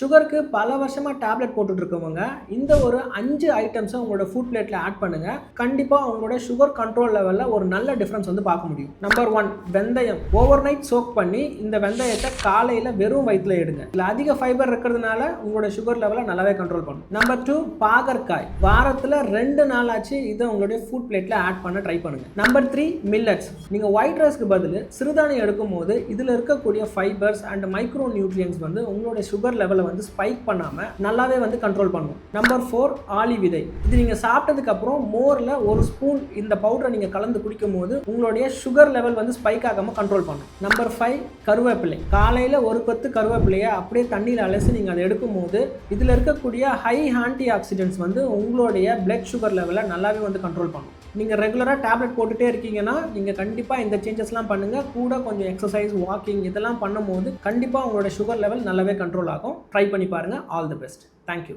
சுகருக்கு பல வருஷமா டேப்லெட் போட்டுட்டு இருக்கவங்க இந்த ஒரு 5 ஐட்டம்ஸை உங்களோட ஃபுட் பிளேட்ல ஆட் பண்ணுங்க. கண்டிப்பா உங்களோட சுகர் கண்ட்ரோல் லெவல்ல ஒரு நல்ல டிஃபரன்ஸ் வந்து பார்க்க முடியும். நம்பர் 1 வெந்தயம். ஓவர் நைட் சோக் பண்ணி இந்த வெந்தயத்தை காலையில வெறும் வயிற்றுல எடுங்க. இதுல அதிக ஃபைபர் இருக்கிறதுனால உங்களோட சுகர் லெவலை நல்லாவே கண்ட்ரோல் பண்ணும். நம்பர் 2 பாகற்காய். வாரத்துல 2 நாளாச்சு இதை உங்களுடைய ஃபுட் பிளேட்ல ஆட் பண்ண ட்ரை பண்ணுங்க. Number 3 millets. நீங்க ஒயிட் ரைஸ்க்கு பதில் சிறுதானியம் எடுக்கும் போது இதுல இருக்கக்கூடிய ஃபைபர்ஸ் அண்ட் மைக்ரோ நியூட்ரியன்ஸ் வந்து உங்களோட சுகர் லெவலை வந்து ஸ்பைக் பண்ணாம நல்லாவே வந்து கண்ட்ரோல் பண்ணும். நம்பர் 4 ஆளி விதை. இது நீங்க சாப்பிட்டதுக்கு அப்புறம் மோர்ல ஒரு ஸ்பூன் இந்த பவுடரை நீங்க கலந்து குடிக்கும் போது உங்களுடைய சுகர் லெவல் வந்து ஸ்பைக் ஆகாம கண்ட்ரோல் பண்ணும். நம்பர் 5 கருவேப்பிலை. காலையில ஒரு கொத்து கருவேப்பிலையை அப்படியே தண்ணீர் அலசி நீங்க அதை எடுக்கும் போது இதுல இருக்கக்கூடிய ஹை ஆன்டி ஆக்சிடென்ட்ஸ் வந்து உங்களுடைய பிளட் சுகர் லெவலை நல்லாவே வந்து கண்ட்ரோல் பண்ணும். நீங்க ரெகுலரா டேப்லெட் போட்டுட்டே இருக்கீங்கன்னா நீங்க கண்டிப்பா இந்த சேஞ்சஸ்லாம் பண்ணுங்க. கூட கொஞ்சம் எக்ஸசைஸ், வாக்கிங் இதெல்லாம் பண்ணும்போது கண்டிப்பா உங்களோட சுகர் லெவல் நல்லாவே கண்ட்ரோல் ஆகும். ட்ரை பண்ணி பாருங்க. All the best. தேங்க்யூ.